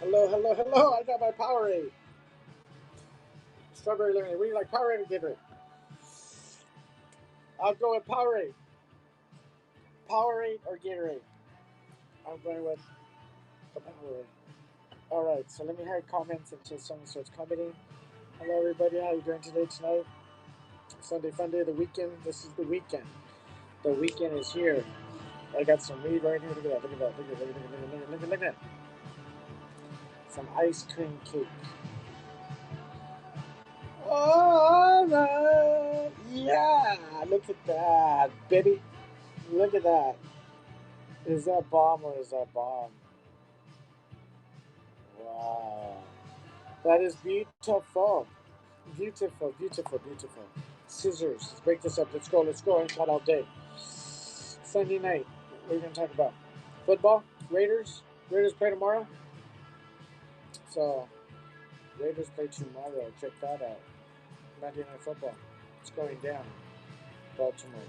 Hello, hello, hello. I got my Powerade. Strawberry lemonade. What do you like, Powerade or Gatorade? I'll go with Powerade. Powerade or Gatorade? I'm going with the Powerade. All right, so let me hear comments until someone starts commenting. Hello, everybody. How are you doing today, tonight? Sunday fun day of the weekend. This is the weekend. The weekend is here. I got some weed right here. Look at that. Look at that. Look at that. Look at that. Some ice cream cake. All right. Yeah. Look at that, baby. Look at that. Is that bomb or is that bomb? Wow. That is beautiful. Beautiful, beautiful, beautiful. Scissors. Let's break this up. Let's go. Let's go. Ain't got all day. Sunday night. What are we going to talk about? Football? Raiders? Raiders play tomorrow? So, Raiders play tomorrow. Check that out. Monday Night Football. It's going down. Baltimore.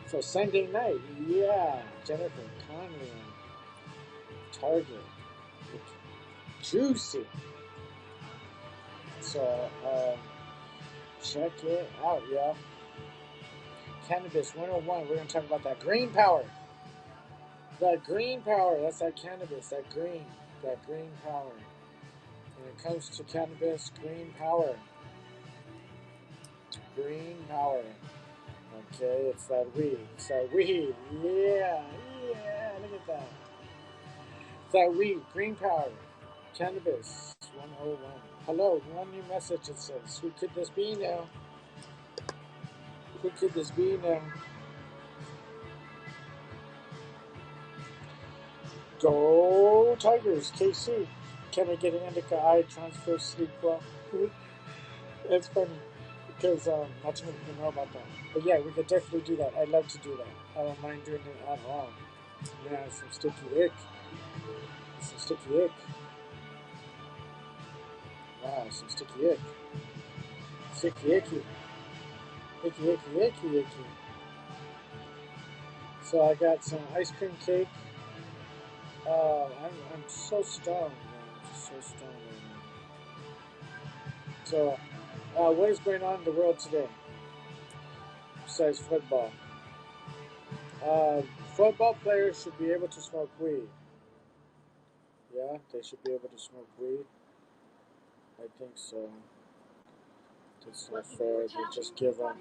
So Sunday night, yeah. Jennifer Connelly on Target. Juicy. So, check it out, y'all. Cannabis 101. We're going to talk about that green power. That green power. That's that cannabis. That green power. When it comes to cannabis, green power. Green power. Okay, it's that weed. It's that weed. Yeah. Look at that. It's that weed. Green power. Cannabis 101. Hello. One new message that says, who could this be now? Who could this be now? Go Tigers. KC. Can I get an indica eye transfer sleep well? It's funny because not too many people know about that. But yeah, we could definitely do that. I'd love to do that. I don't mind doing it at all. Yeah, some sticky ick. Some sticky ick. Wow, some sticky ick. Sticky icky. Icky. So I got some ice cream cake. I'm so stoned, man. I'm just so stoned right now. So, what is going on in the world today? Besides football. Football players should be able to smoke weed. Yeah, they should be able to smoke weed. I think so. That's not fair. They just give them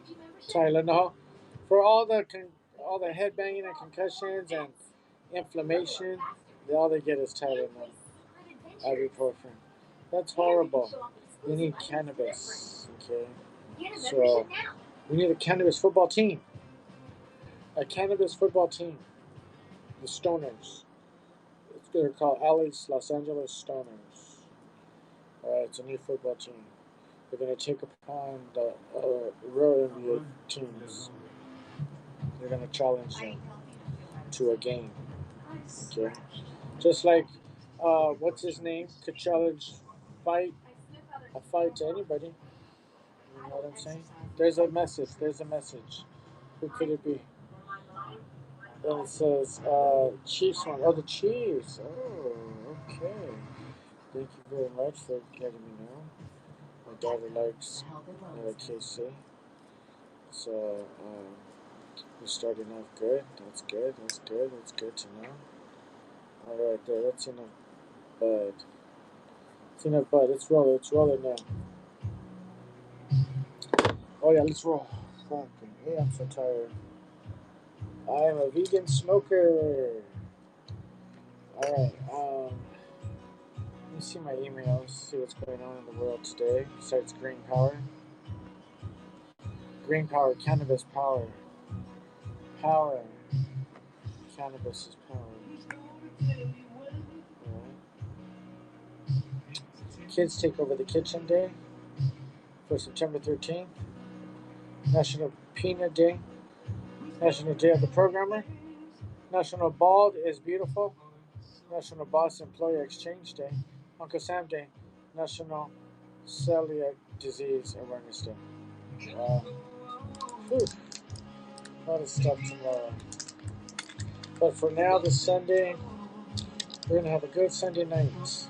Tylenol for all the head banging and concussions and inflammation. All they get is Tylenol, ibuprofen. That's horrible. We need cannabis. Okay, so we need a cannabis football team. A cannabis football team. The Stoners. They're called Los Angeles Stoners. It's a new football team. They're going to take upon the Royal NBA teams. They're going to challenge them to a game. Okay, just like what's his name could challenge a fight to anybody. You know what I'm saying? There's a message. Who could it be? And it says Chiefs one. Oh, the Chiefs. Oh, okay. Thank you very much for letting me know. My daughter likes KC. So we're starting off good. That's good. That's good to know. All right, there. That's enough bud. It's enough bud. Let's roll now. Oh yeah, let's roll. Fucking hey, I'm so tired. I am a vegan smoker. All right. Let me see my emails. See what's going on in the world today. Besides green power. Green power. Cannabis power. Power. Cannabis is power. Alright. Kids take over the kitchen day for September 13th. National Peanut Day. National Day of the Programmer. National Bald is Beautiful. National Boss Employee Exchange Day. Uncle Sam Day. National Celiac Disease Awareness Day. Wow. Whew. A lot of stuff tomorrow. But for now, this Sunday, We're gonna have a good Sunday night.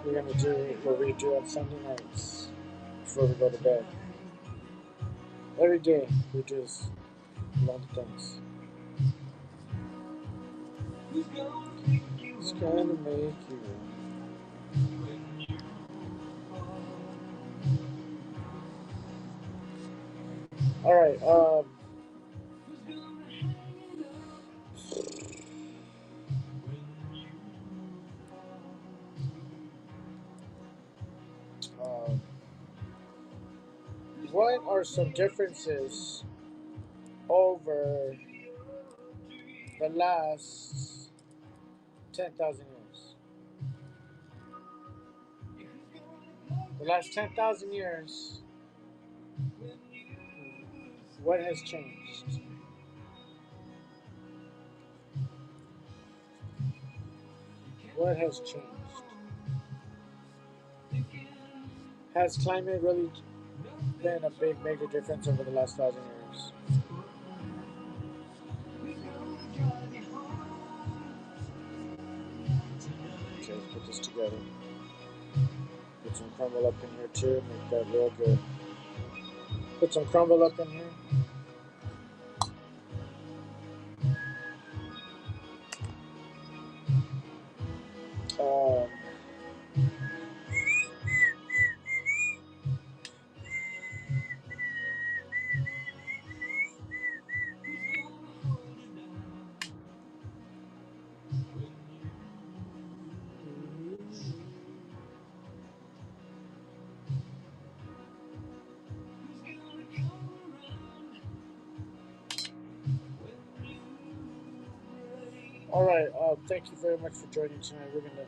We're gonna do what we do on Sunday nights before we go to bed. Every day we do a lot of things. It's gonna make you. All right. Um, what are some differences over the last 10,000 years? The last 10,000 years, what has changed? What has changed? Has climate really been a big major difference over the last 1,000 years? Okay, let's put this together. Put some crumble up in here too, make that real good. Put some crumble up in here. Um, all right. Thank you very much for joining tonight. We're gonna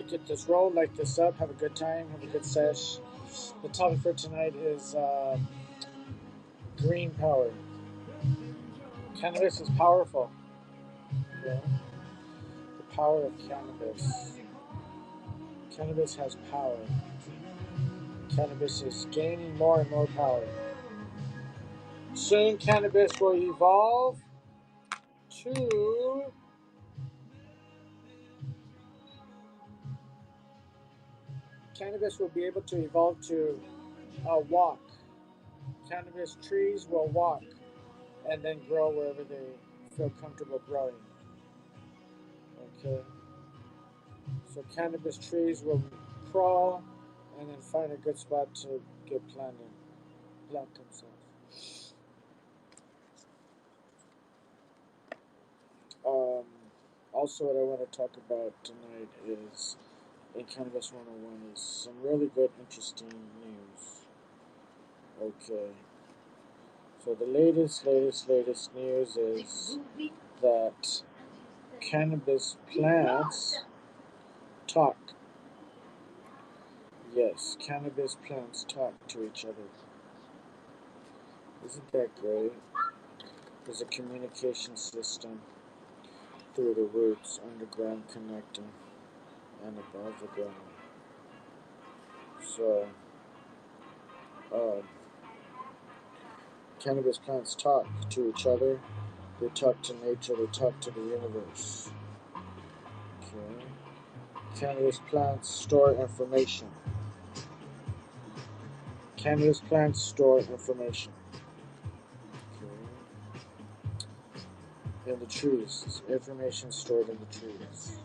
get this roll, light this up, have a good time, have a good sesh. The topic for tonight is green power. Cannabis is powerful. Okay? The power of cannabis. Cannabis has power. Cannabis is gaining more and more power. Soon, cannabis will evolve to cannabis will be able to evolve to walk. Cannabis trees will walk and then grow wherever they feel comfortable growing. Okay. So cannabis trees will crawl and then find a good spot to get plant themselves. Um, Also, what I want to talk about tonight is in Cannabis 101 is some really good, interesting news. Okay. So the latest news is that cannabis plants talk. Yes, cannabis plants talk to each other. Isn't that great? There's a communication system through the roots, underground connecting, and above the ground. So, uh, cannabis plants talk to each other. They talk to nature. They talk to the universe. Okay. Cannabis plants store information. Cannabis plants store information. Okay. In the trees. Information stored in the trees.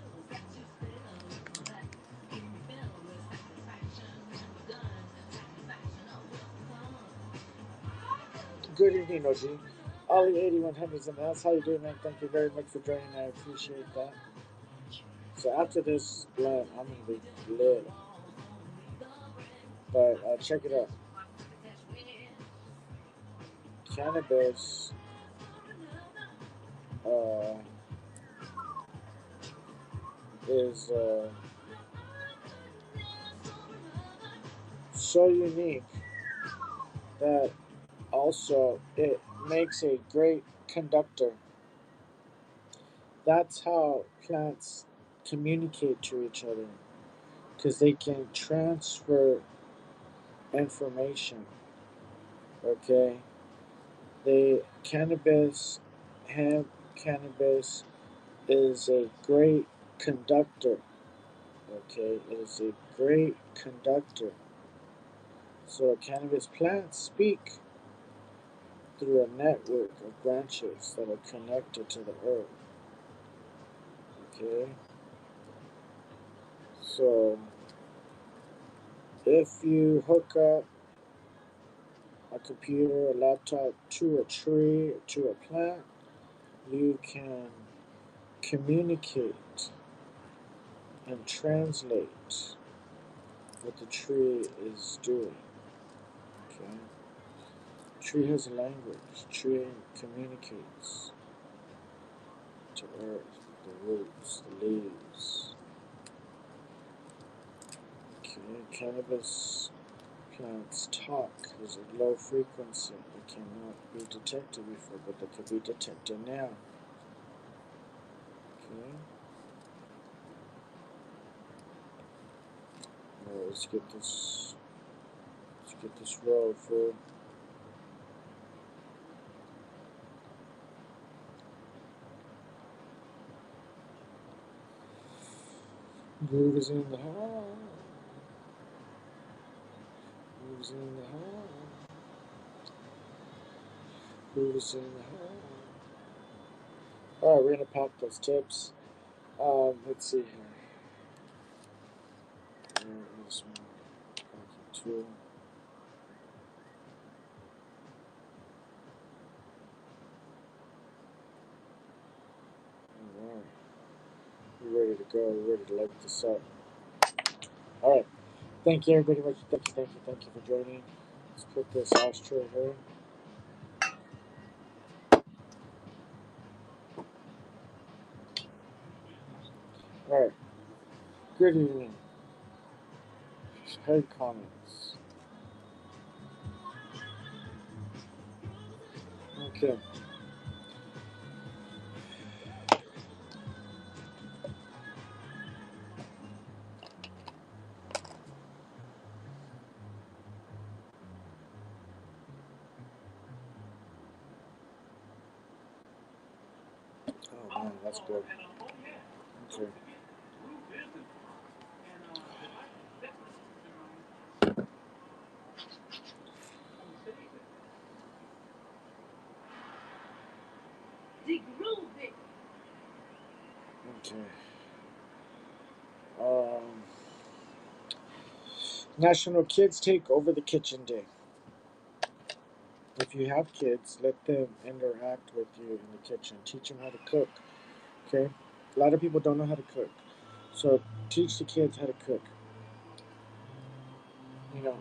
Good evening, OG. Ollie 8100s in the house. How you doing, man? Thank you very much for joining. I appreciate that. So after this blunt, I'm gonna be lit. But check it out. Cannabis uh, is so unique that also it makes a great conductor. That's how plants communicate to each other because they can transfer information. Okay, they cannabis, hemp, cannabis, is a great conductor. Okay, it is a great conductor. So cannabis plants speak through a network of branches that are connected to the earth. Okay, so if you hook up a computer, a laptop to a tree, to a plant, you can communicate and translate what the tree is doing. Okay, tree has a language. Tree communicates to earth, the roots, the leaves. Okay, cannabis plants talk. There's a low frequency that cannot be detected before, but that can be detected now. Okay. Alright, let's get this. Let's get this roll full. Groove is in the house. Groove is in the house. Groove is in the house. Alright, we're gonna pop those tips. Let's see here. Where is my packing tool? Alright. We're ready to go. We're ready to light this up. Alright. Thank you everybody much. Thank you for joining. Let's put this ashtray here. Alright. Good evening. Head comments. Okay. Oh man, that's good. Okay. Okay. National Kids Take Over the Kitchen Day. If you have kids, let them interact with you in the kitchen. Teach them how to cook. Okay? A lot of people don't know how to cook. So teach the kids how to cook. You know,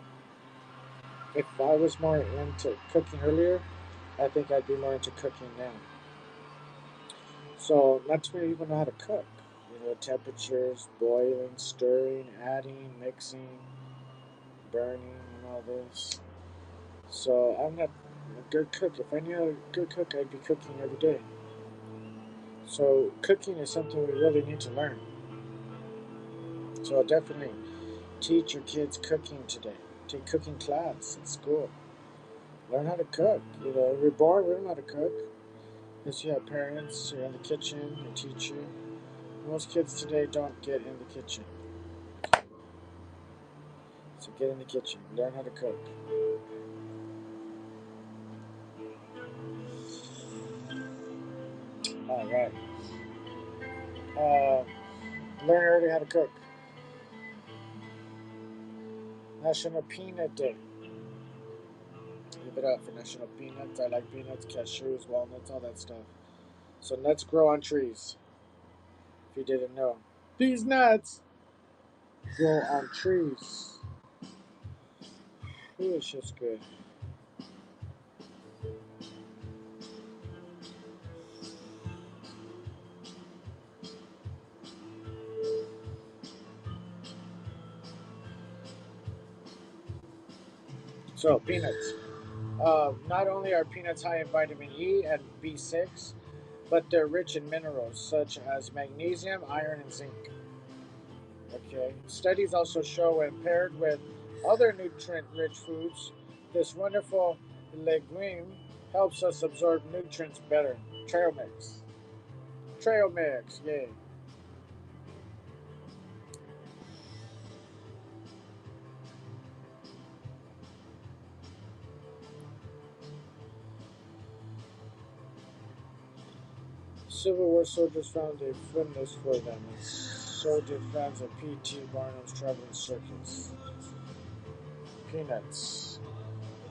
if I was more into cooking earlier, I think I'd be more into cooking now. So not too many people know how to cook. You know, temperatures, boiling, stirring, adding, mixing, burning, and all this. So I'm not a good cook. If I knew a good cook, I'd be cooking every day. So cooking is something we really need to learn. So definitely teach your kids cooking today. Take cooking class at school. Learn how to cook. You know, we're born, we don't know how to cook. Because you have parents, you're in the kitchen, they teach you. Most kids today don't get in the kitchen. So get in the kitchen, learn how to cook. All right. Uh, learn early how to cook. National Peanut Day. Give it up for National Peanuts. I like peanuts, cashews, walnuts, all that stuff. So nuts grow on trees. If you didn't know, these nuts grow on trees. Ooh, it's just good. So peanuts. Not only are peanuts high in vitamin E and B6, but they're rich in minerals such as magnesium, iron, and zinc. Okay. Studies also show when paired with other nutrient-rich foods, this wonderful legume helps us absorb nutrients better. Trail mix. Trail mix, yay. Civil War soldiers found a fitness for them, and so did fans of P.T. Barnum's traveling circus. Peanuts.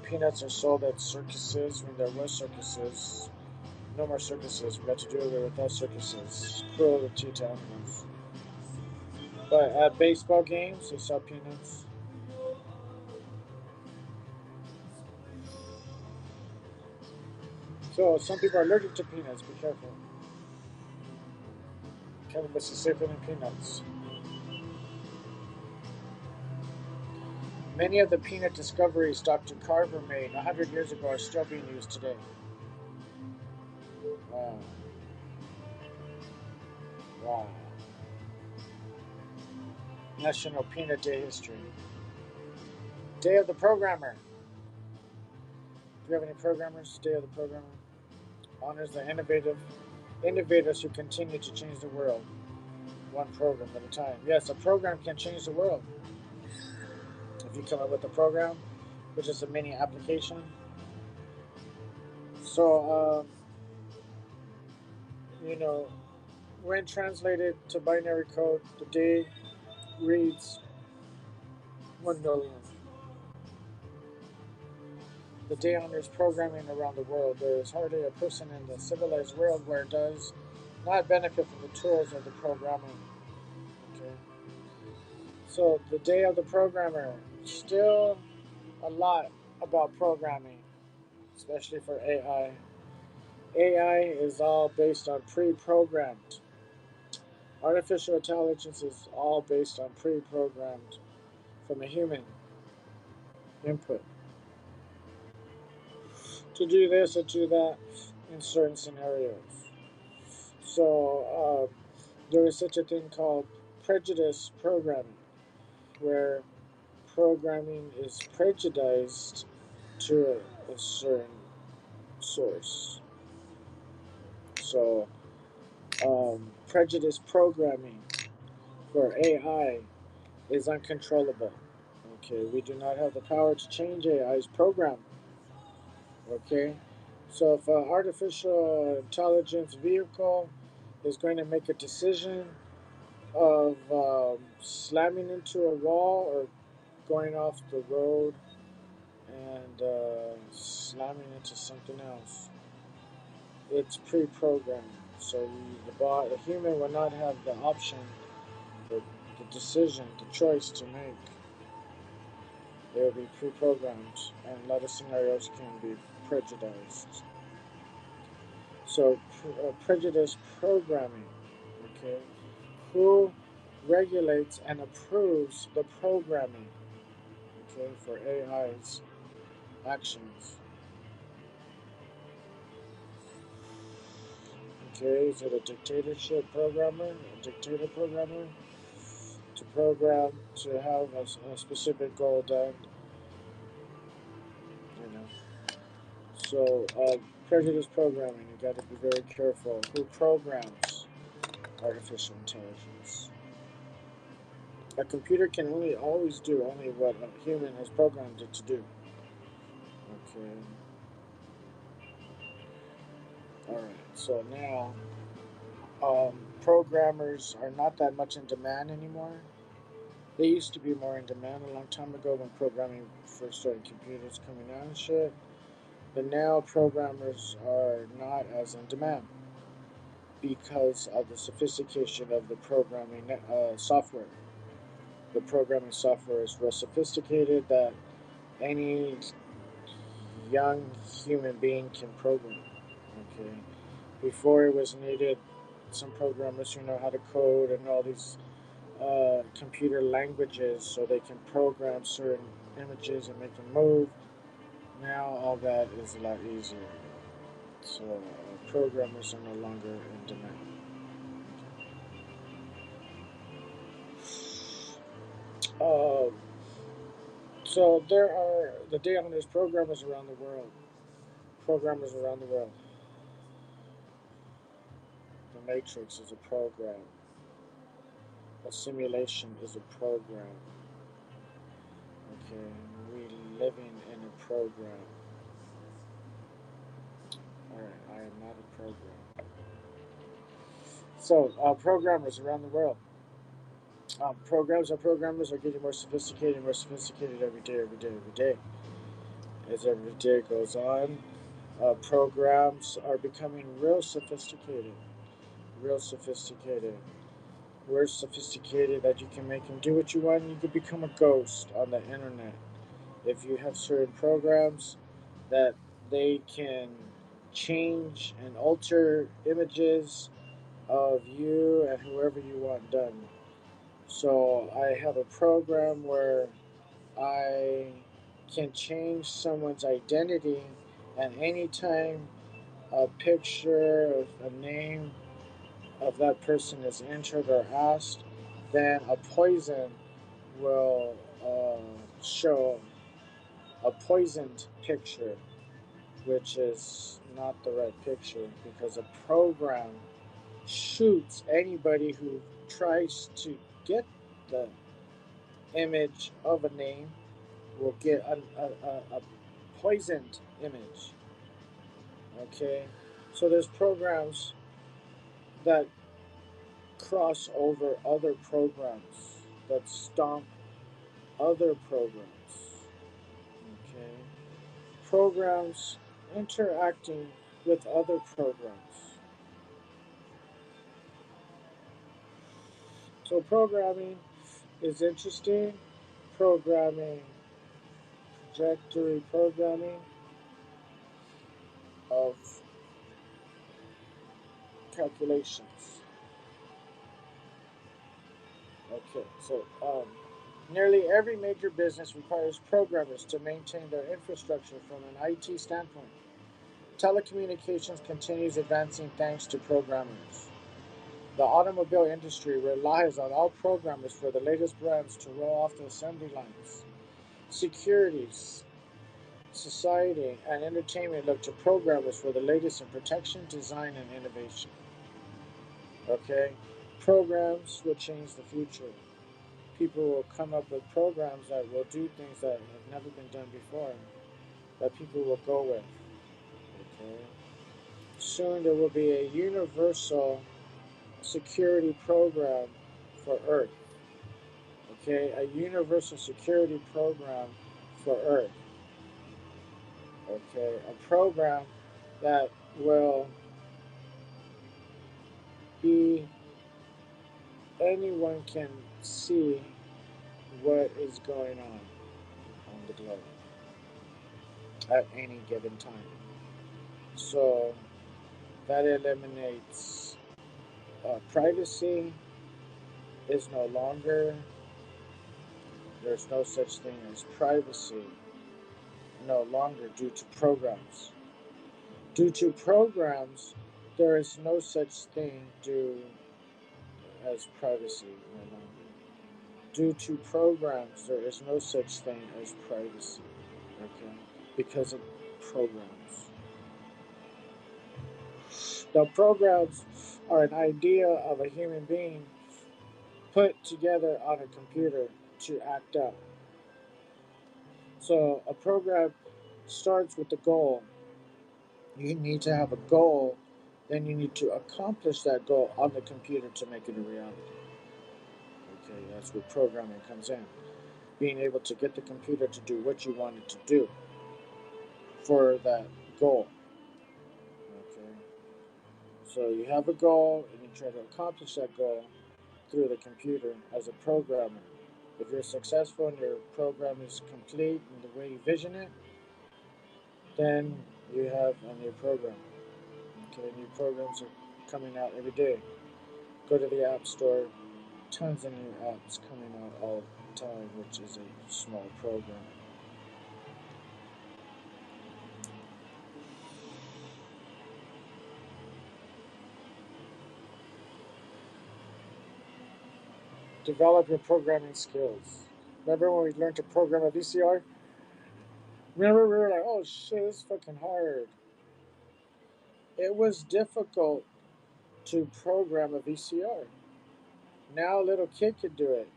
Peanuts are sold at circuses when there were circuses. No more circuses. We got to do away without circuses. Cruelty to animals. But at baseball games, they sell peanuts. So some people are allergic to peanuts. Be careful. Cannabis is safer than peanuts. Many of the peanut discoveries Dr. Carver made 100 years ago are still being used today. Wow. Wow. National Peanut Day history. Day of the Programmer. Do you have any programmers? Day of the Programmer. Honors the innovators who continue to change the world, one program at a time. Yes, a program can change the world. If you come up with a program, which is a mini application. So, you know, when translated to binary code, the day reads 1 million. The day honors programming around the world. There is hardly a person in the civilized world where it does not benefit from the tools of the programming. Okay. So the day of the programmer, still a lot about programming, especially for AI. AI is all based on pre-programmed. Artificial intelligence is all based on pre-programmed from a human input to do this or do that in certain scenarios. So there is such a thing called prejudice programming, where programming is prejudiced to a certain source. So prejudice programming for AI is uncontrollable. Okay, we do not have the power to change AI's program. Okay, so if an artificial intelligence vehicle is going to make a decision of slamming into a wall or going off the road and slamming into something else, it's pre-programmed. So the human will not have the option, the decision, the choice to make. They will be pre-programmed, and a lot of scenarios can be prejudiced. So prejudice programming, okay? Who regulates and approves the programming, okay, for AI's actions? Okay, is it a dictatorship programmer, a dictator programmer, to program to have a specific goal done? You know. So prejudice programming, you got to be very careful. Who programs artificial intelligence? A computer can only always do only what a human has programmed it to do. Okay. All right. So now, programmers are not that much in demand anymore. They used to be more in demand a long time ago when programming first started, computers coming out and shit. But now programmers are not as in demand because of the sophistication of the programming software. The programming software is real sophisticated that any young human being can program. Okay. Before it was needed some programmers who know how to code and all these computer languages so they can program certain images and make them move. Now all that is a lot easier. So programmers are no longer in demand. Uh, so there are the day on there's programmers around the world. Programmers around the world. matrix is a program. A simulation is a program. Okay, we living in a program. Alright, I am not a program. So, programmers around the world. Programmers are getting more sophisticated every day. As every day goes on, programs are becoming real sophisticated. We're sophisticated that you can make them do what you want. And you could become a ghost on the internet if you have certain programs that they can change and alter images of you and whoever you want done. So I have a program where I can change someone's identity, and anytime a picture of a name of that person is entered or asked, then a poison will show a poisoned picture, which is not the right picture because a program shoots anybody who tries to get the image of a name will get a poisoned image. Okay, so there's programs that cross over other programs that stomp other programs. Okay, programs interacting with other programs. So programming is interesting. Programming, trajectory programming of calculations. Okay, so nearly every major business requires programmers to maintain their infrastructure from an IT standpoint. Telecommunications continues advancing thanks to programmers. The automobile industry relies on all programmers for the latest brands to roll off the assembly lines. Securities, society, and entertainment look to programmers for the latest in protection, design, and innovation. Okay? Programs will change the future. People will come up with programs that will do things that have never been done before, that people will go with. Okay? Soon there will be a universal security program for Earth. Okay? A universal security program for Earth. Okay? A program that will be anyone can see what is going on the globe at any given time. So that eliminates privacy is no longer, there's no such thing as privacy no longer due to programs. Due to programs, there is no such thing as privacy no longer. Due to programs, there is no such thing as privacy. Okay? Because of programs. Now, programs are an idea of a human being put together on a computer to act out. So, a program starts with a goal. You need to have a goal, then you need to accomplish that goal on the computer to make it a reality. Okay, that's where programming comes in. Being able to get the computer to do what you want it to do for that goal. Okay, so you have a goal and you try to accomplish that goal through the computer as a programmer. If you're successful and your program is complete in the way you vision it, then you have a new program. Okay, new programs are coming out every day. Go to the App Store, tons of new apps coming out all the time, which is a small program. Develop your programming skills. Remember when we learned to program a VCR? Remember we were like, oh shit, it's fucking hard. It was difficult to program a VCR. Now a little kid could do it.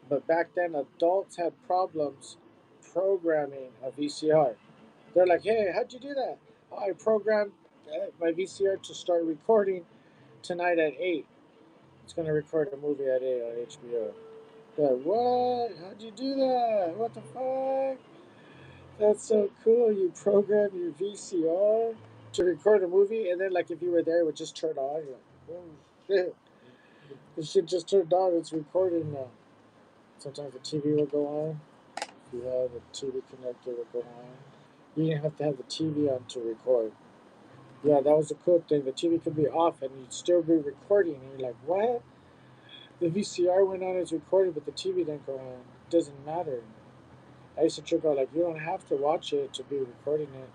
But back then, adults had problems programming a VCR. They're like, hey, how'd you do that? Oh, I programmed my VCR to start recording tonight at 8. It's going to record a movie at 8 on HBO. They're like, what? How'd you do that? What the fuck? That's so cool. You program your VCR to record a movie, and then, like, if you were there, it would just turn on. You're like, oh, shit. This shit just turned on. It's recording now. Sometimes the TV will go on. If you have a TV connector, it will go on. You didn't have to have the TV on to record. Yeah, that was the cool thing. The TV could be off and you'd still be recording. And you're like, what? The VCR went on as recorded, but the TV didn't go on. It doesn't matter. I used to trip out like, you don't have to watch it to be recording it.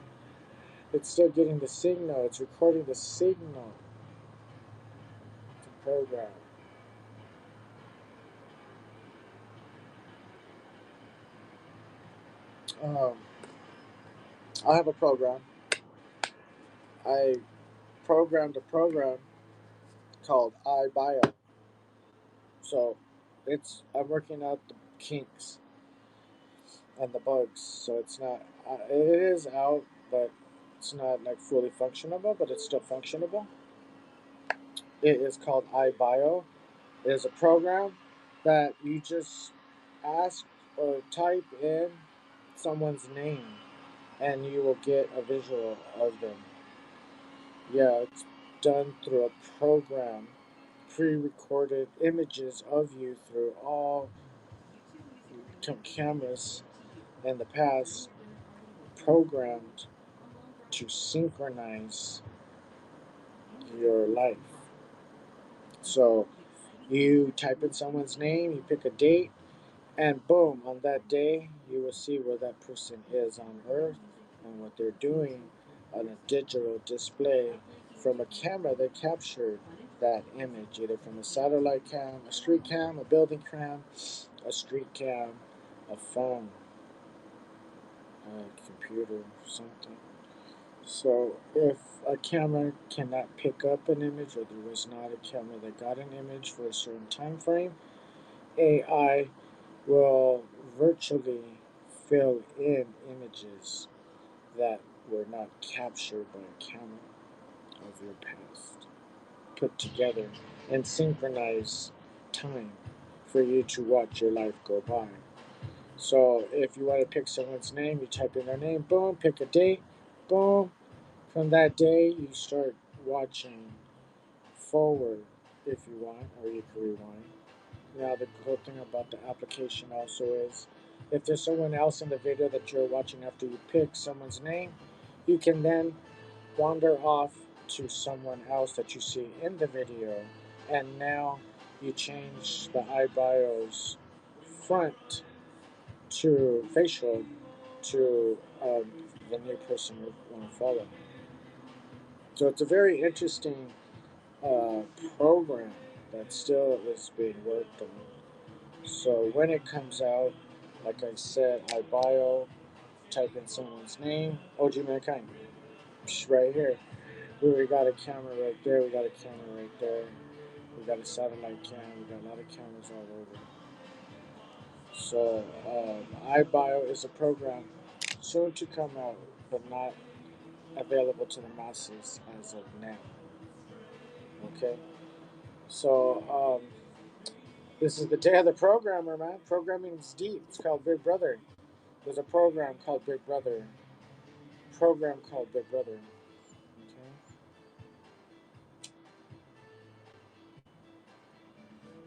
It's still getting the signal. It's recording the signal to program. Um, I have a program. I programmed a program called iBio. So I'm working out the kinks and the bugs. So it's not it is out, but it's not like fully functionable, but it's still functionable. It is called iBio. It is a program that you just ask or type in someone's name and you will get a visual of them. Yeah, it's done through a program, pre-recorded images of you through all cameras in the past programmed to synchronize your life. So you type in someone's name, you pick a date, and boom, on that day, you will see where that person is on Earth and what they're doing on a digital display from a camera that captured that image, either from a satellite cam, a street cam, a building cam, a street cam, a phone, a computer, something. So if a camera cannot pick up an image, or there was not a camera that got an image for a certain time frame, AI will virtually fill in images that were not captured by a camera of your past, put together and synchronize time for you to watch your life go by. So if you want to pick someone's name, you type in their name, boom, pick a date, boom. From that day, you start watching forward if you want, or you can rewind. Now, the cool thing about the application also is if there's someone else in the video that you're watching after you pick someone's name, you can then wander off to someone else that you see in the video, and now you change the iBio's front to facial to the new person you want to follow. So it's a very interesting uh, program that still is being worked on. So when it comes out, like I said, I bio, type in someone's name, OGMANKIND, right here. We got a camera right there, we got a camera right there, we got a satellite cam, we got a lot of cameras all over. So iBio is a program soon to come out, but not available to the masses as of now. Okay, so this is the day of the programmer, man. Programming is deep. It's called Big Brother. There's a program called Big Brother. Program called Big Brother. Okay,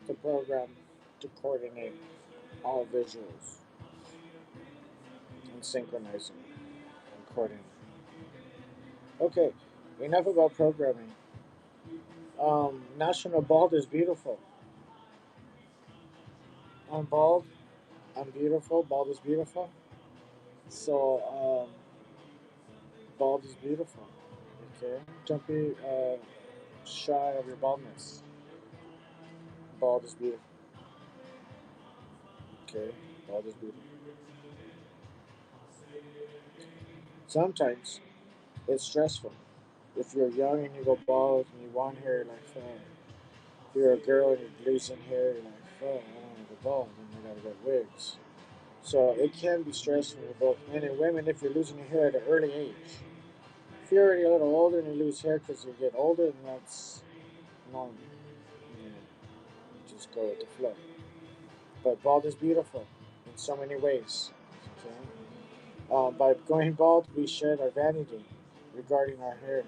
the program to coordinate all visuals and synchronize them and coordinate. Okay, enough about programming. National Bald is beautiful. I'm bald. I'm beautiful. Bald is beautiful. So bald is beautiful. Okay, don't be shy of your baldness. Bald is beautiful. Okay, bald is beautiful. Sometimes it's stressful. If you're young and you go bald and you want hair, you're like, fuck. If you're a girl and you're losing hair, you're like, fuck, I don't want to go bald, and you gotta get wigs. So it can be stressful for both men and women if you're losing your hair at an early age. If you're already a little older and you lose hair because you get older, then that's normal. You know, you just go with the flow. But bald is beautiful in so many ways. Okay? By going bald, we shed our vanity regarding our hair.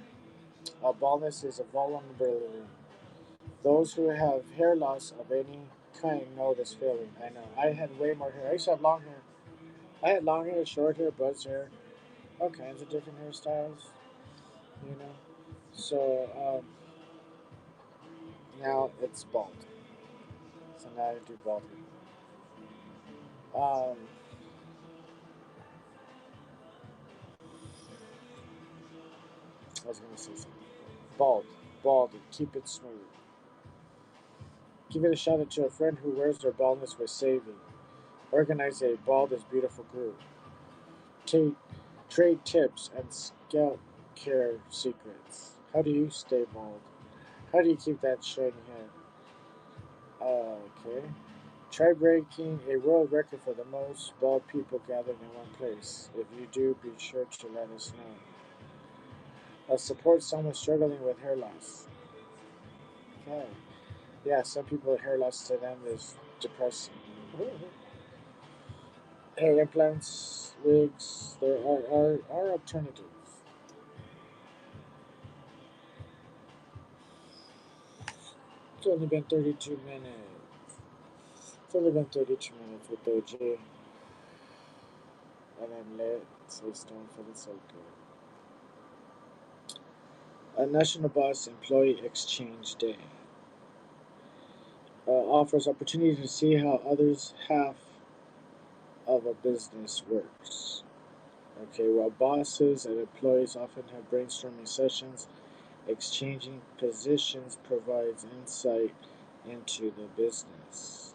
Baldness is a vulnerability. Those who have hair loss of any kind know this feeling. I know. I had way more hair. I used to have long hair. I had long hair, short hair, buzz hair, all kinds of different hairstyles. You know. So now it's bald. So now I do bald hair. I was gonna say something. Bald, bald, and keep it smooth. Give it a shout out to a friend who wears their baldness for saving. Organize a bald is beautiful group. Take trade tips and scalp care secrets. How do you stay bald? How do you keep that shiny head? Okay. Try breaking a world record for the most bald people gathered in one place. If you do, be sure to let us know. Support someone struggling with hair loss. Okay. Yeah, some people hair loss to them is depressing. Hair implants, wigs, there are alternatives. It's only been 32 minutes. It's only been 32 minutes with OG, and I'm lit, so stone for the circle. A National Bus Employee Exchange Day offers opportunity to see how others half of a business works. Okay, while bosses and employees often have brainstorming sessions, exchanging positions provides insight into the business.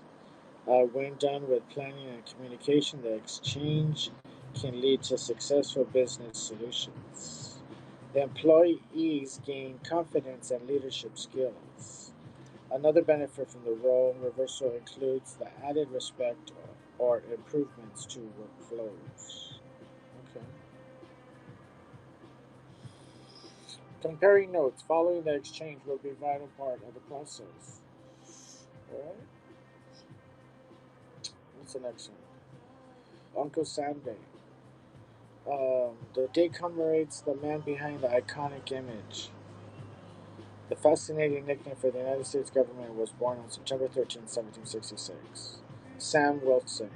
When done with planning and communication, the exchange can lead to successful business solutions. The employees gain confidence and leadership skills. Another benefit from the role reversal includes the added respect or improvements to workflows. Okay. Comparing notes following the exchange will be a vital part of the process. All right. What's the next one? Uncle Sam Day. The day commemorates the man behind the iconic image. The fascinating nickname for the United States government was born on September 13, 1766. Sam Wilson,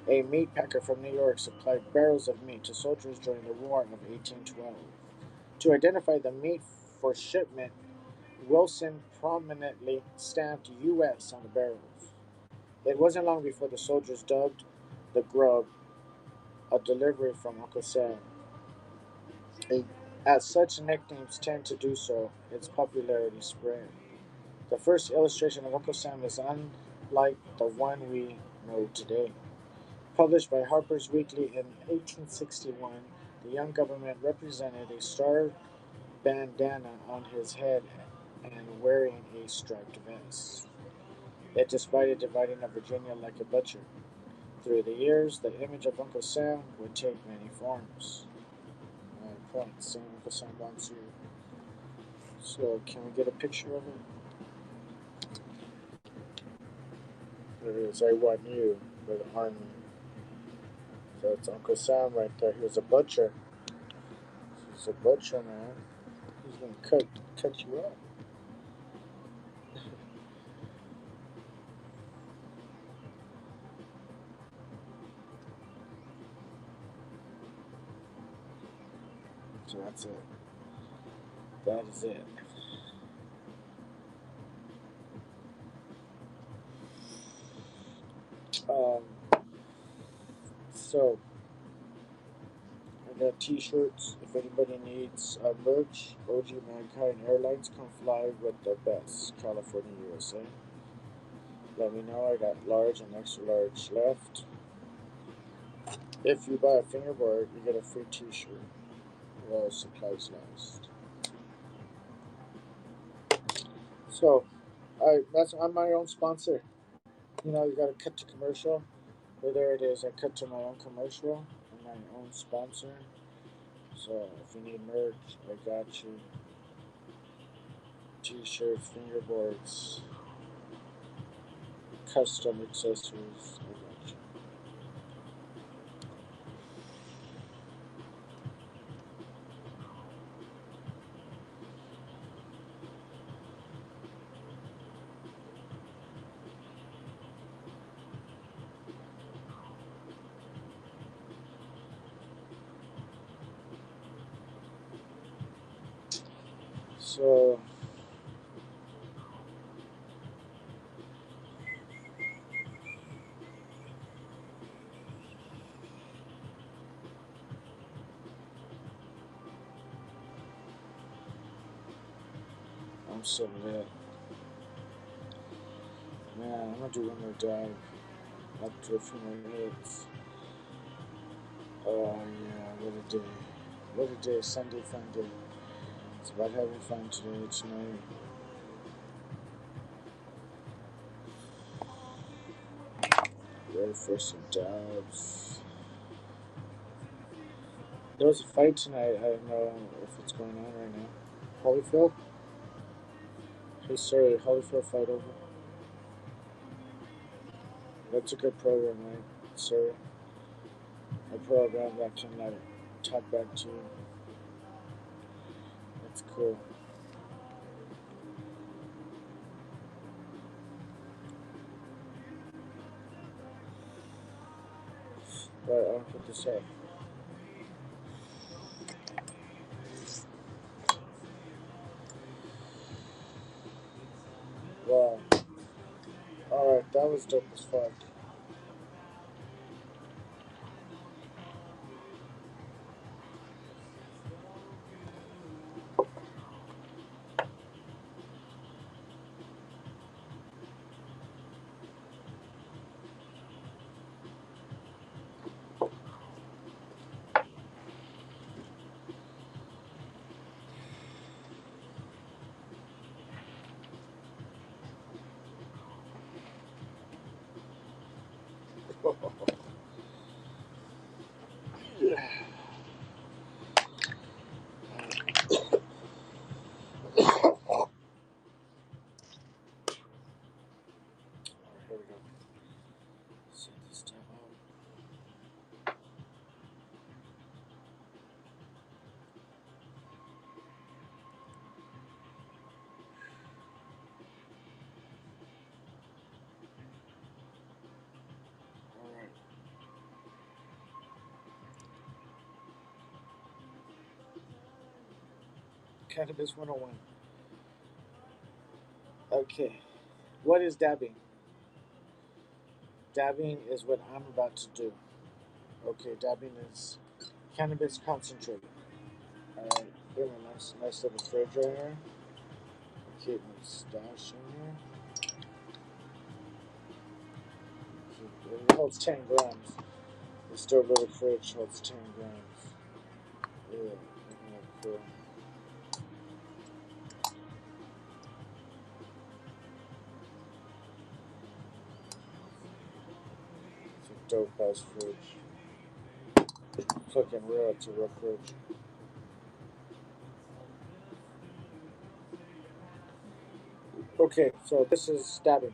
a meat packer from New York, supplied barrels of meat to soldiers during the War of 1812. To identify the meat for shipment, Wilson prominently stamped U.S. on the barrels. It wasn't long before the soldiers dubbed the grub a delivery from Uncle Sam. A- As such nicknames tend to do so, its popularity spread. The first illustration of Uncle Sam is unlike the one we know today. Published by Harper's Weekly in 1861, the young government represented a star bandana on his head and wearing a striped vest. It displayed dividing of Virginia like a butcher. Through the years, the image of Uncle Sam would take many forms. Point, saying Uncle Sam wants you. So, can we get a picture of it? There it is. I want you with an army. So it's Uncle Sam right there. He was a butcher. He's a butcher, man. He's gonna cut you up. So that's it. That is it. Um, so I got T-shirts. If anybody needs merch, OG Mankind Airlines come fly with the best. California, USA. Let me know. I got large and extra large left. If you buy a fingerboard, you get a free T-shirt while supplies last. So, I'm my own sponsor. You know, you got to cut to commercial. But there it is. I cut to my own commercial. I'm my own sponsor. So if you need merch, I got you. T-shirts, fingerboards, custom accessories. I got you. So I'm so lit. Man, I'm gonna do one more dive after a few more hits. Oh yeah, what a day. What a day, Sunday fun day. It's about having fun today, tonight. Ready for some dabs. There's a fight tonight. I don't know if it's going on right now. Holyfield? Hey, sorry, Holyfield fight over. That's a good program, right? Sir, a program that can like talk back to you. That's cool. But I'll put this up. Wow. Alright, that was dope as fuck. Yeah. Alright, here we go. Set this tab out. Alright. Cannabis 101. Okay. What is dabbing? Dabbing is what I'm about to do. Okay, dabbing is cannabis concentrate. Alright, here my nice little fridge right here. Keep my stash in here. It holds 10 grams. The still little fridge holds 10 grams. Yeah, cool. It's a dope ass fridge. Fucking real, it's a real fridge. Okay, so this is stabbing.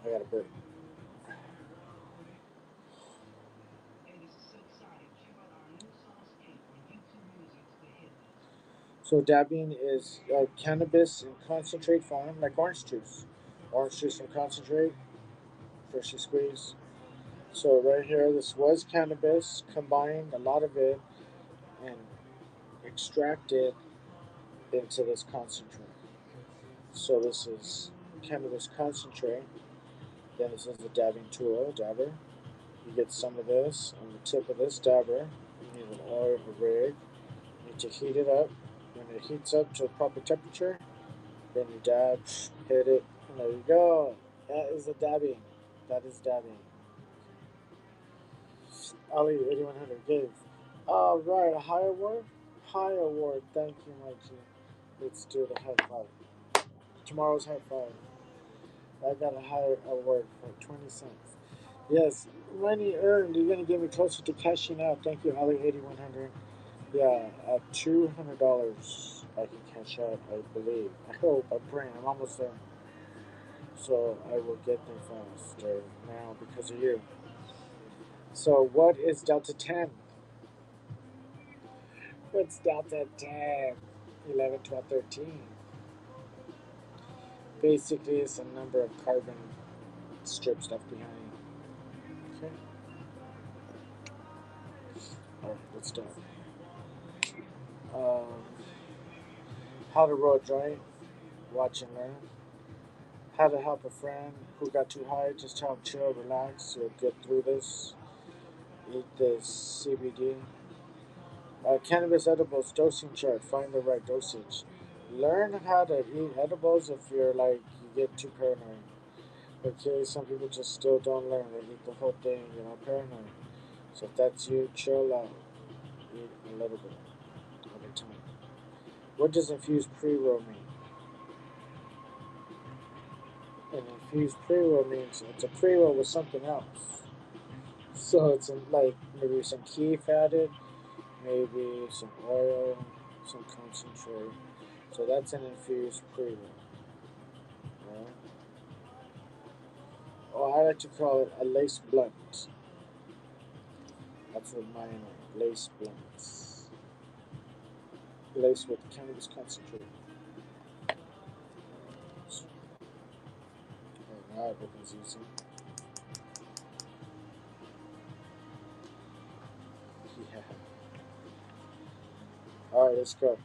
I got a burp. So dabbing is cannabis in concentrate form, like orange juice. Orange juice in concentrate, freshly squeezed. So right here, this was cannabis, combined a lot of it, and extracted into this concentrate. So this is cannabis concentrate. Then this is the dabbing tool, dabber. You get some of this on the tip of this dabber. You need an oil, a rig. You need to heat it up. When it heats up to a proper temperature, then you dab, hit it, and there you go. That is the dabbing. That is dabbing. Ali 8100 gave. All right, a higher word. High award. Thank you, Mikey. Let's do the high five. Tomorrow's high five. I got a high award for 20 cents. Yes, money earned. You're gonna get me closer to cashing out. Thank you, Holly 8100. Yeah, at $200 I can cash out. I believe. I hope. I'm praying. I'm almost there. So I will get there faster now because of you. So what is Delta 10? What's Delta 10? 11, 12, 13. Basically, it's a number of carbon strips left behind. Okay. Alright, let's start. Um, how to roll a joint, watch and learn. How to help a friend who got too high, just tell him chill, relax, you'll get through this. Eat this CBD. Cannabis edibles dosing chart, find the right dosage. Learn how to eat edibles if you're like, you get too paranoid. Okay, some people just still don't learn, they eat the whole thing, paranoid. So if that's you, chill out. Eat a little bit at a time. What does infused pre-roll mean? An infused pre-roll means it's a pre-roll with something else. So it's like maybe some keef added, maybe some oil, some concentrate. So that's an infused pre-roll. Right? Or I like to call it a lace blunt. That's what mine are, lace blunts. Lace with cannabis concentrate. Oh, now everything's easy. Yeah. Alright, let's go.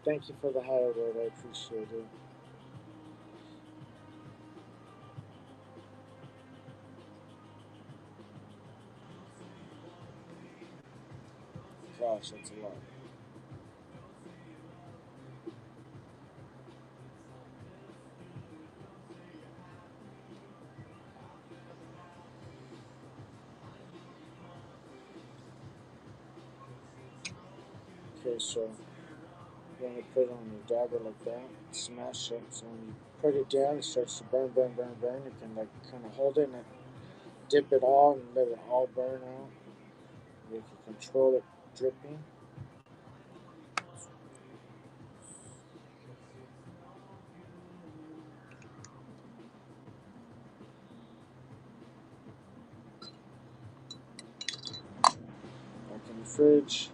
Thank you for the higher word. I appreciate it. Gosh, that's a lot. Okay, so you want to put it on your dabber like that, smash it. So when you put it down, it starts to burn, burn, burn, burn. You can like kind of hold it and dip it all and let it all burn out. You can control it dripping. Back in the fridge.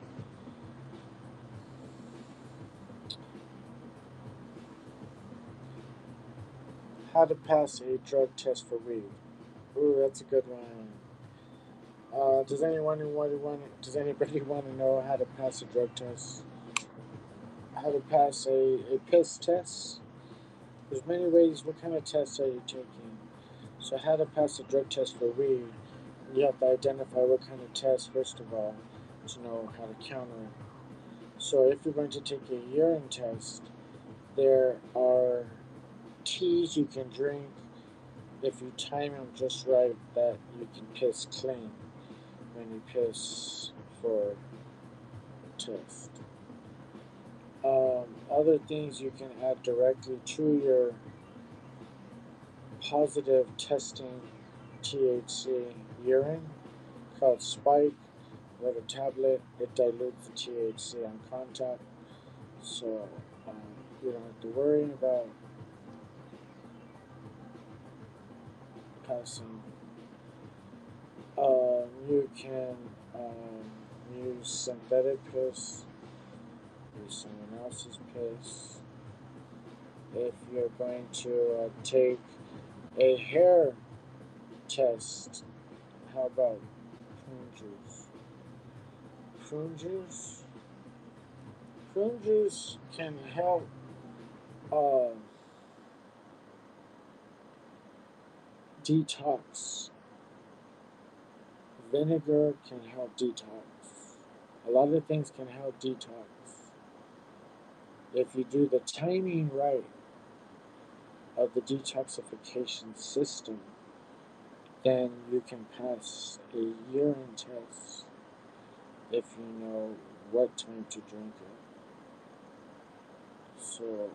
How to pass a drug test for weed. Ooh, that's a good one. Does anybody want to know how to pass a drug test? How to pass a piss test? There's many ways. What kind of tests are you taking? So how to pass a drug test for weed? You have to identify what kind of test first of all to know how to counter it. So if you're going to take a urine test, there are teas you can drink. If you time them just right, that you can piss clean when you piss for a test. Other things you can add directly to your positive testing THC urine called Spike. With a tablet, it dilutes the THC on contact, so um, you don't have to worry about passing. You can use synthetic piss, use someone else's piss. If you're going to take a hair test, how about prune juice? Prune juice? Prune juice can help uh, detox. Vinegar can help detox. A lot of things can help detox. If you do the timing right of the detoxification system, then you can pass a urine test if you know what time to drink it. So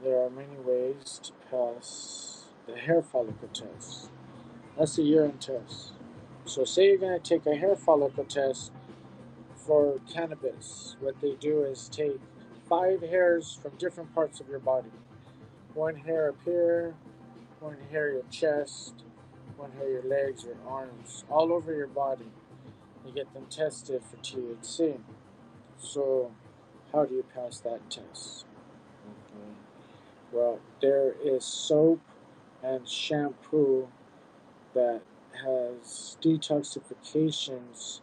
there are many ways to pass the hair follicle test. That's the urine test. So say you're going to take a hair follicle test for cannabis. What they do is take 5 hairs from different parts of your body. One hair up here, one hair your chest, one hair your legs, your arms, all over your body. You get them tested for THC. So how do you pass that test? Okay. Well, there is soap and shampoo that has detoxifications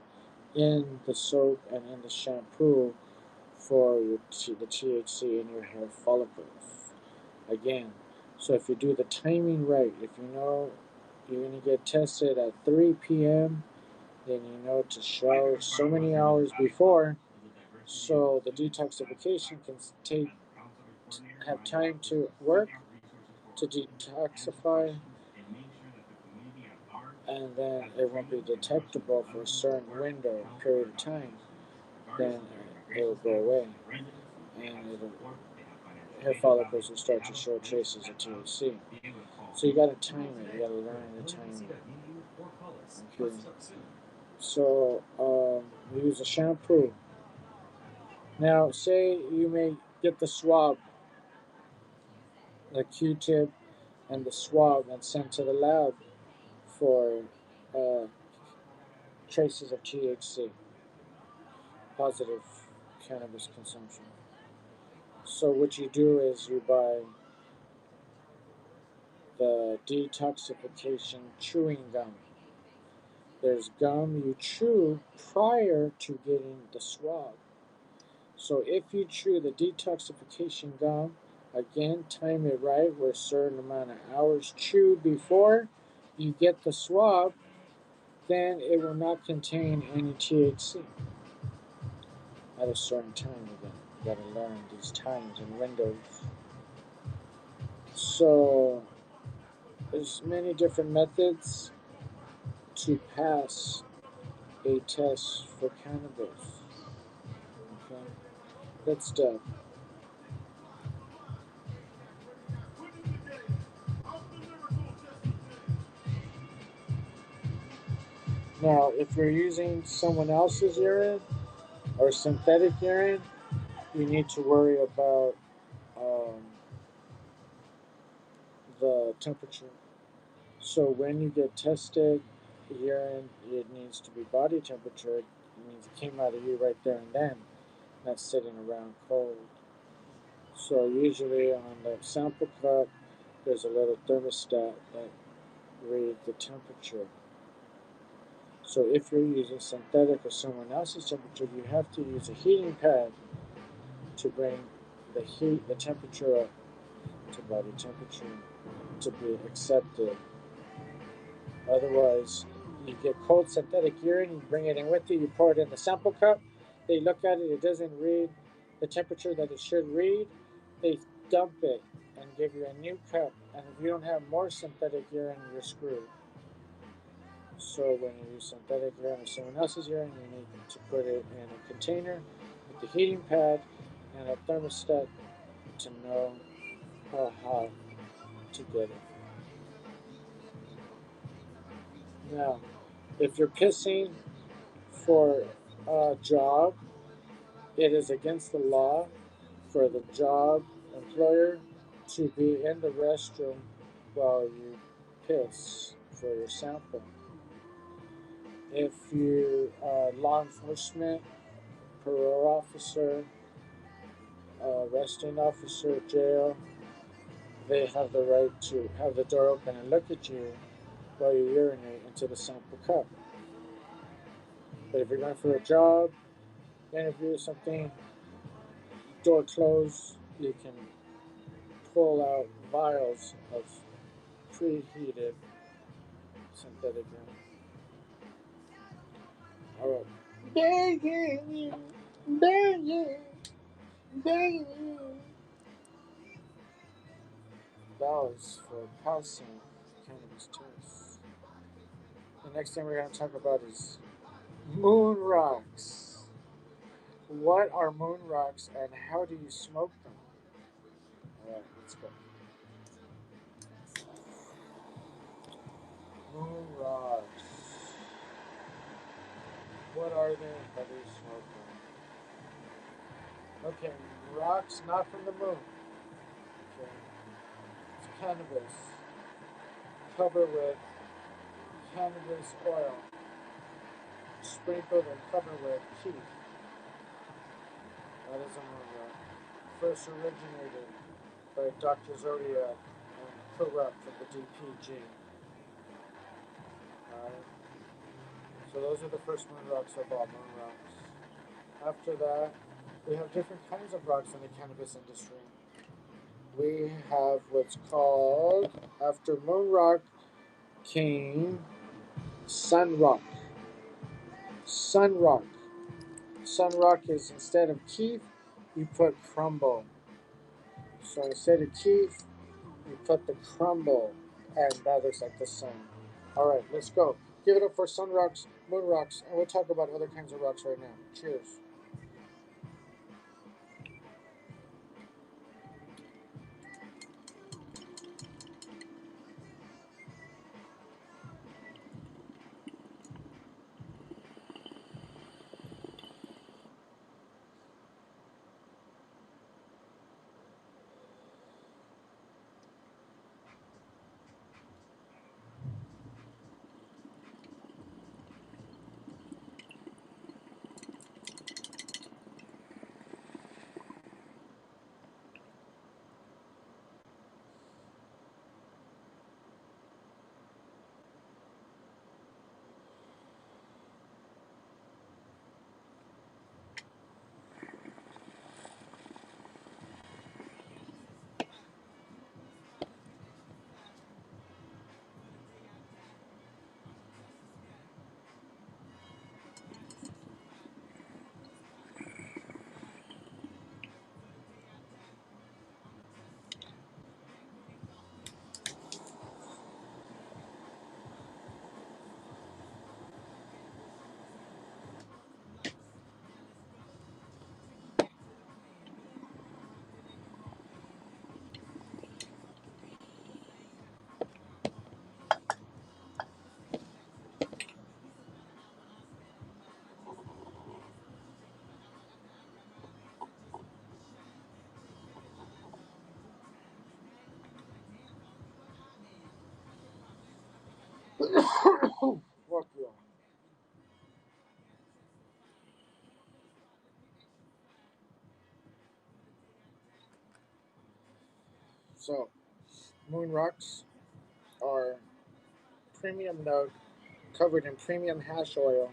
in the soap and in the shampoo for the THC in your hair follicles. Again, so if you do the timing right, if you know you're going to get tested at 3 p.m., then you know to shower so many hours before so the detoxification can have time to work to detoxify, and then it won't be detectable for a certain window period of time. Then it will go away, and hair follicles will start to show traces of THC. So you got to time it. You got to learn the timing. Okay. So we use a shampoo. Now, say you may get the swab, the Q-tip, and the swab, and sent to the lab for uh, traces of THC, positive cannabis consumption. So what you do is you buy the detoxification chewing gum. There's gum you chew prior to getting the swab. So if you chew the detoxification gum, again, time it right with a certain amount of hours chewed before you get the swab, then it will not contain any THC at a certain time again. You gotta learn these times and windows. So there's many different methods to pass a test for cannabis. Okay, that's done. Now, if you're using someone else's urine or synthetic urine, you need to worry about um, the temperature. So when you get tested, urine, it needs to be body temperature. It means it came out of you right there and then, not sitting around cold. So usually on the sample cup, there's a little thermostat that reads the temperature. So if you're using synthetic or someone else's temperature, you have to use a heating pad to bring the temperature up to body temperature to be accepted. Otherwise, you get cold synthetic urine, you bring it in with you, you pour it in the sample cup, they look at it, it doesn't read the temperature that it should read, they dump it and give you a new cup. And if you don't have more synthetic urine, you're screwed. So when you use synthetic urine or someone else's urine, you need to put it in a container with the heating pad and a thermostat to know how hot to get it. Now, if you're pissing for a job, it is against the law for the job employer to be in the restroom while you piss for your sample. If you are law enforcement, parole officer, arresting officer, jail, they have the right to have the door open and look at you while you urinate into the sample cup. But if you're going for a job, interview or something, door closed, you can pull out vials of preheated synthetic urine. All right. Begging you, begging, begging you. That was for passing cannabis tests. The next thing we're going to talk about is moon rocks. What are moon rocks and how do you smoke them? Alright, let's go. Moon rocks. What are they and how do you smoke them? Okay, rocks not from the moon. Okay. It's cannabis. Covered with cannabis oil. Sprinkled and covered with heat. That is a moon rock. First originated by Dr. Zodiac and Corrupt from the DPG. Alright. So those are the first moon rocks of all moon rocks. After that, we have different kinds of rocks in the cannabis industry. We have what's called, after moon rock came sun rock. Sun rock. Sun rock is instead of keef, you put crumble. So instead of keef, you put the crumble, and that looks like the sun. All right, let's go. Give it up for sun rocks, moon rocks, and we'll talk about other kinds of rocks right now. Cheers. Fuck you. So, moon rocks are premium nug covered in premium hash oil,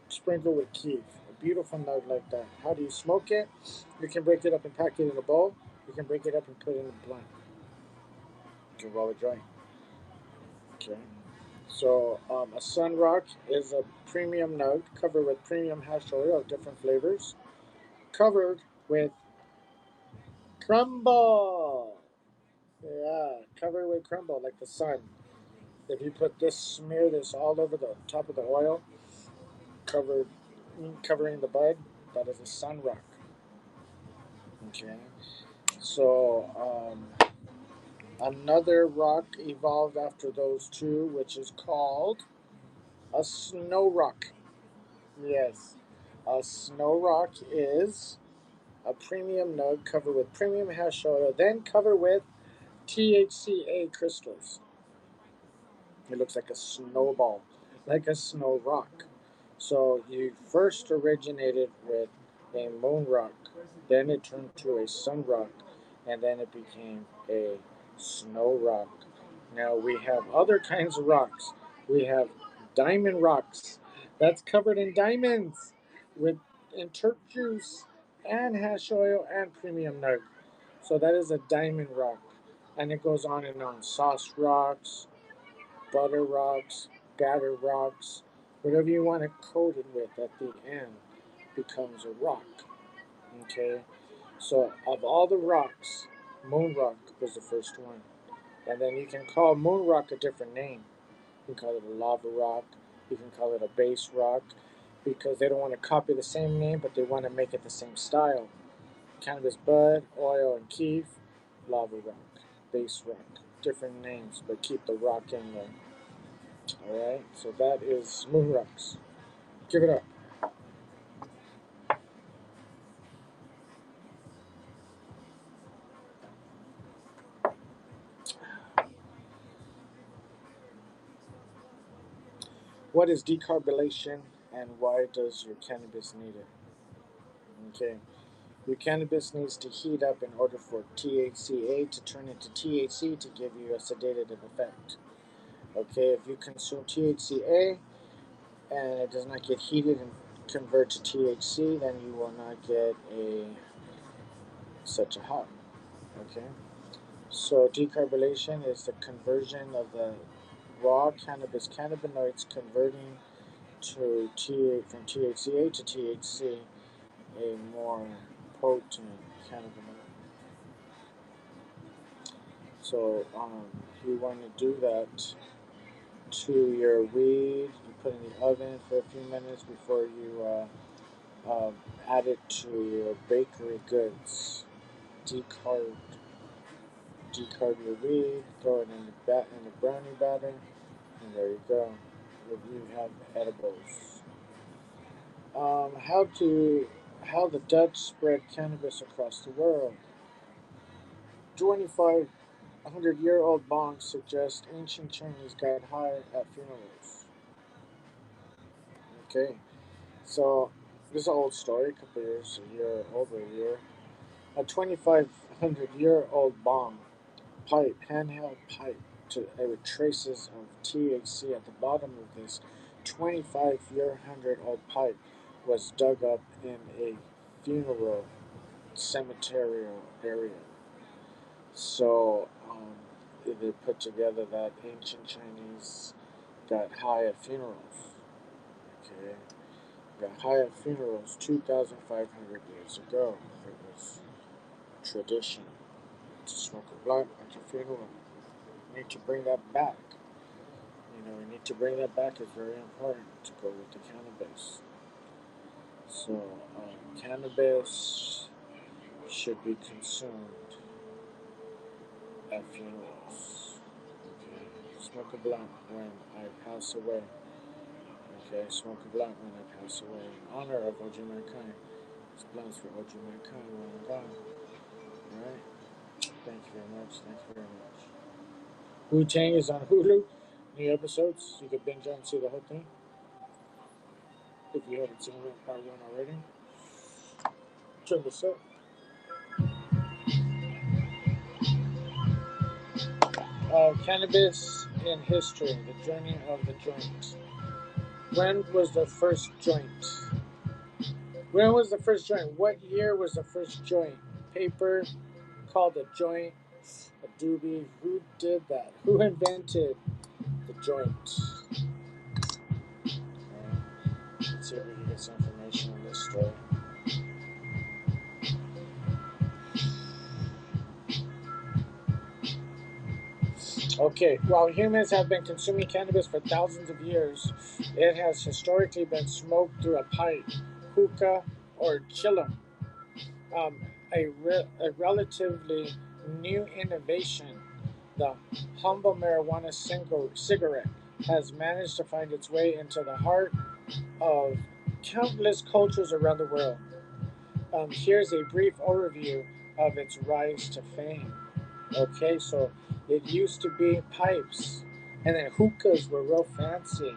sprinkled with keef. A beautiful nug like that. How do you smoke it? You can break it up and pack it in a bowl. You can break it up and put it in a blunt. You can roll it dry. Okay. So a sun rock is a premium nug covered with premium hash oil of different flavors, covered with crumble. Yeah, covered with crumble like the sun. If you put this, smear this all over the top of the oil, covered, covering the bud, that is a sun rock. Okay. So another rock evolved after those two, which is called a snow rock. Yes. A snow rock is a premium nug covered with premium hash oil, then covered with THCA crystals. It looks like a snowball, like a snow rock. So you first originated with a moon rock, then it turned to a sun rock, and then it became a snow rock. Now we have other kinds of rocks. We have diamond rocks that's covered in diamonds with in turp juice and hash oil and premium nug. So that is a diamond rock. And it goes on and on. Sauce rocks, butter rocks, batter rocks, whatever you want to coat it with at the end becomes a rock. Okay? So of all the rocks, moon rock was the first one. And then you can call moon rock a different name. You can call it a lava rock. You can call it a base rock. because they don't want to copy the same name, but they want to make it the same style. Cannabis bud, oil, and keef, lava rock, base rock. Different names, but keep the rock in there. Alright, so that is Moon Rocks. Give it up. What is decarbylation and why does your cannabis need it? Okay, your cannabis needs to heat up in order for THCA to turn into THC to give you a sedative effect. Okay, if you consume THCA and it does not get heated and convert to THC, then you will not get a such a high. Okay, so decarbylation is the conversion of the raw cannabis cannabinoids converting from THCA to THC, a more potent cannabinoid. So you want to do that to your weed. You put it in the oven for a few minutes before you add it to your bakery goods. Decarb, decarb your weed. Throw it in the brownie batter, and there you go. You have edibles. How the Dutch spread cannabis across the world. 2,500-year-old bongs suggest ancient Chinese got high at funerals. Okay, so this is an old story, a couple years, a year, over a year. A 2,500-year-old bong pipe, handheld pipe, with traces of THC at the bottom of this 25-year-old pipe was dug up in a funeral cemetery area. So they put together that ancient Chinese got high at funerals. Okay, got high at funerals 2,500 years ago. It was tradition to smoke a blunt at your funeral. We need to bring that back. We need to bring that back. It's very important to go with the cannabis. So, cannabis should be consumed at funerals. Okay, smoke a blunt when I pass away. Okay, smoke a blunt when I pass away in honor of OGMANKIND. It's blunts for OGMANKInd when I'm gone. Alright? Thank you very much. Thank you very much. Wu Tang is on Hulu. New episodes. You can binge on and see the whole thing. If you haven't seen it, part one already. Turn this up. Cannabis in history. The journey of the joint. When was the first joint? When was the first joint? What year was the first joint? Paper called a joint, a doobie. Who did that? Who invented the joint? Let's see if we can get some information on this story. Okay, while humans have been consuming cannabis for thousands of years, it has historically been smoked through a pipe, hookah, or chillum. A relatively new innovation, the humble marijuana cigarette, has managed to find its way into the heart of countless cultures around the world. Here's a brief overview of its rise to fame. Okay, so it used to be pipes, and then hookahs were real fancy,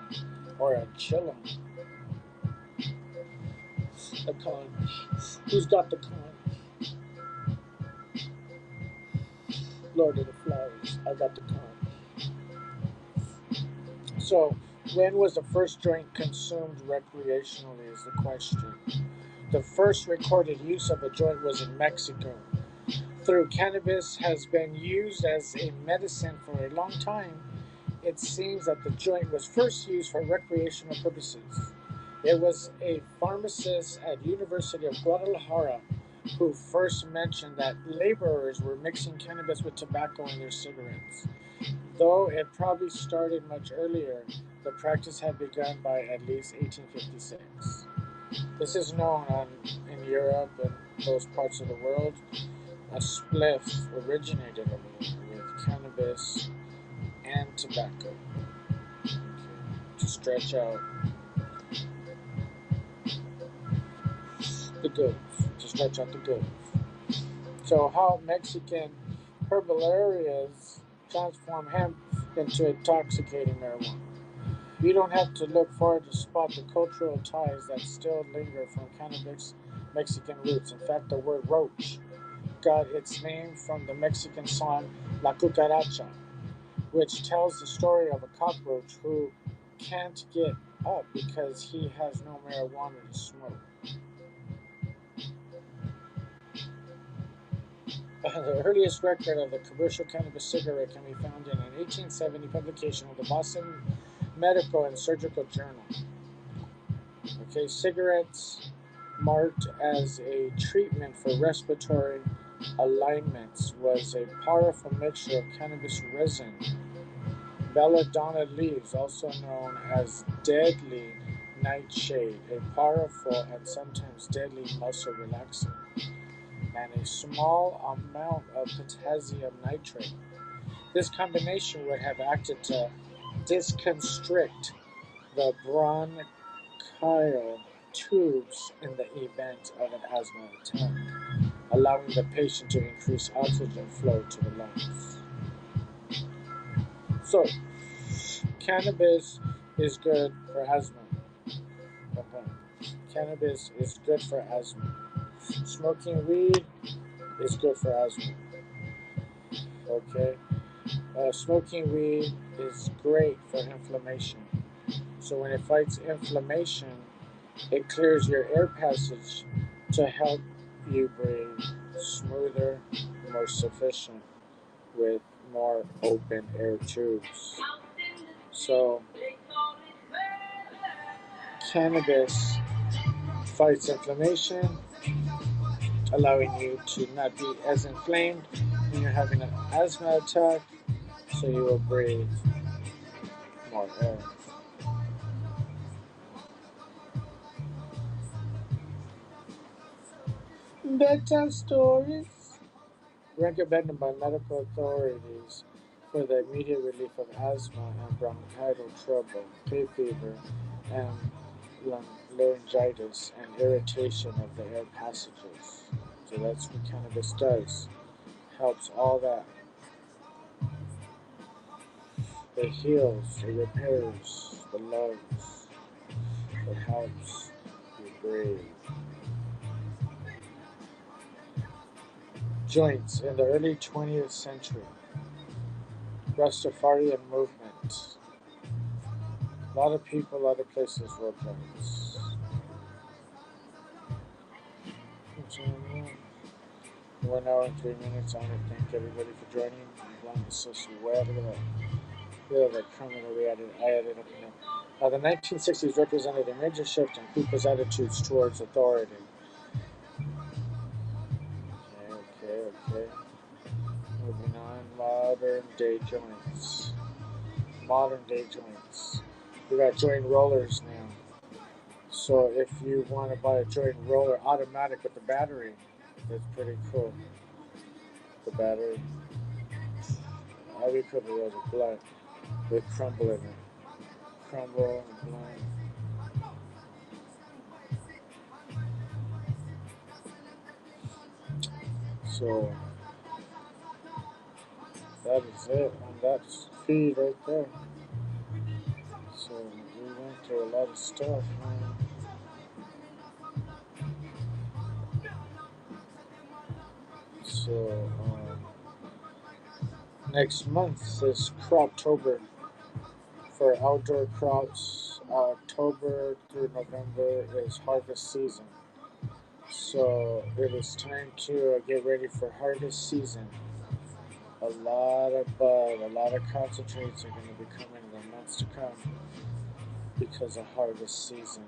or a chillum. A con. Who's got the con? Lord of the Flies. I got the con. So, when was the first joint consumed recreationally is the question. The first recorded use of a joint was in Mexico. Though cannabis has been used as a medicine for a long time, it seems that the joint was first used for recreational purposes. It was a pharmacist at University of Guadalajara who first mentioned that laborers were mixing cannabis with tobacco in their cigarettes. Though it probably started much earlier, the practice had begun by at least 1856. This is known in Europe and those parts of the world. A spliff originated over here with cannabis and tobacco, okay, to stretch out the goods, to stretch out the goods. So how Mexican herbolarias transform hemp into intoxicating marijuana. You don't have to look far to spot the cultural ties that still linger from cannabis Mexican roots. In fact, the word roach got its name from the Mexican song La Cucaracha, which tells the story of a cockroach who can't get up because he has no marijuana to smoke. The earliest record of the commercial cannabis cigarette can be found in an 1870 publication of the Boston Medical and Surgical Journal. Okay, cigarettes marked as a treatment for respiratory alignments was a powerful mixture of cannabis resin, belladonna leaves, also known as deadly nightshade, a powerful and sometimes deadly muscle relaxant, and a small amount of potassium nitrate. This combination would have acted to disconstrict the bronchial tubes in the event of an asthma attack, allowing the patient to increase oxygen flow to the lungs. So, cannabis is good for asthma. Cannabis is good for asthma. Smoking weed is good for asthma. Okay. Smoking weed is great for inflammation. So when it fights inflammation, it clears your air passage to help you breathe smoother, more sufficient, with more open air tubes. So cannabis fights inflammation, allowing you to not be as inflamed when you're having an asthma attack, so you will breathe more air. Bedtime stories recommended by medical authorities for the immediate relief of asthma and bronchial trouble, hay fever, and laryngitis and irritation of the air passages. So that's what cannabis does. Helps all that. It heals, it repairs the lungs, it helps you breathe. Joints in the early 20th century. Rastafarian movement. A lot of people, a lot of places wrote joints. 1 hour and 3 minutes. I want to thank everybody for joining. I'm glad this is well. Look at that. Look at that comment that I added up in there. The 1960s represented a major shift in people's attitudes towards authority. Okay. Moving on, modern day joints. We got joint rollers now. So if you want to buy a joint roller automatic with the battery, that's pretty cool. The battery. We could roll the blunt with crumble in it. Crumble and blunt. So that is it on that feed right there. So we went through a lot of stuff, man. So next month is Croptober for outdoor crops. October through November is harvest season. So it is time to get ready for harvest season. A lot of bud, a lot of concentrates are going to be coming in the months to come because of harvest season.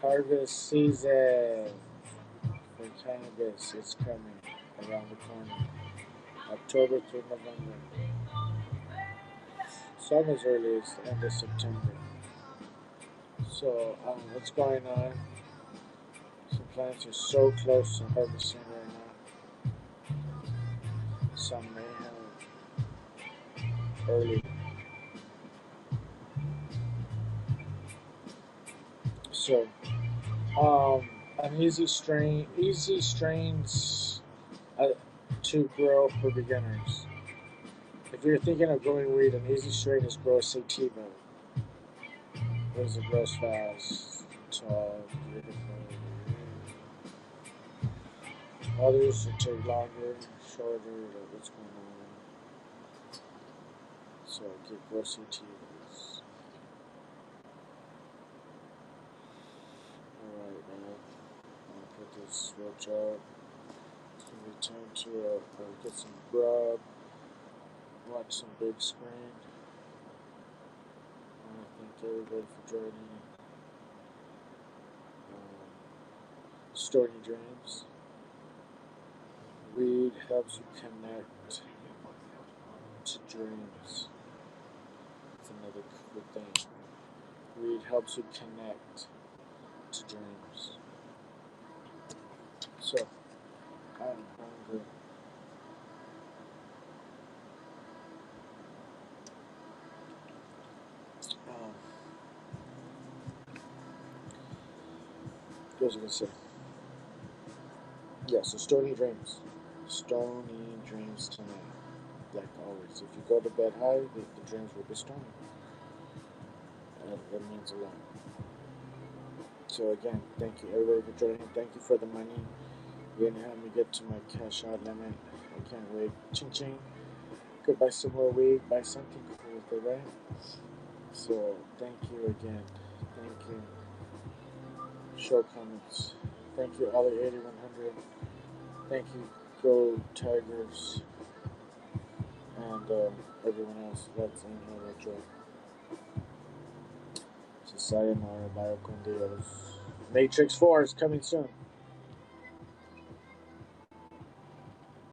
Harvest season for cannabis is coming around the corner. October through November. Some as early as the end of September. So, what's going on? Some plants are so close to harvesting right now. Some may have early. So, an easy strains to grow for beginners. If you're thinking of growing weed, an easy strain is grow sativa. Because it grows fast, tall, beautiful. Others will take longer, shorter, what's going on. So get grow sativas. Alright, man. I'll put this switch up. It's gonna be time to get some grub, watch some big screen. I want to thank everybody for joining. Story Dreams. Weed helps you connect to dreams. That's another cool thing. Weed helps you connect to dreams. So, I'm hungry. What was I gonna say? Yeah, so Stony Dreams. Stony Dreams tonight. Like always. If you go to bed high, the dreams will be stony. That means a lot. So again, thank you everybody for joining. Thank you for the money. You're gonna help me get to my cash out limit. I can't wait. Ching ching. Go buy some more weed. Buy something cool with it, right? So thank you again. Thank you. Show comments. Thank you, Ollie 8100. Thank you, Go Tigers, and everyone else that's in here with Joy. So sayonara, bye con Dios. Matrix 4 is coming soon.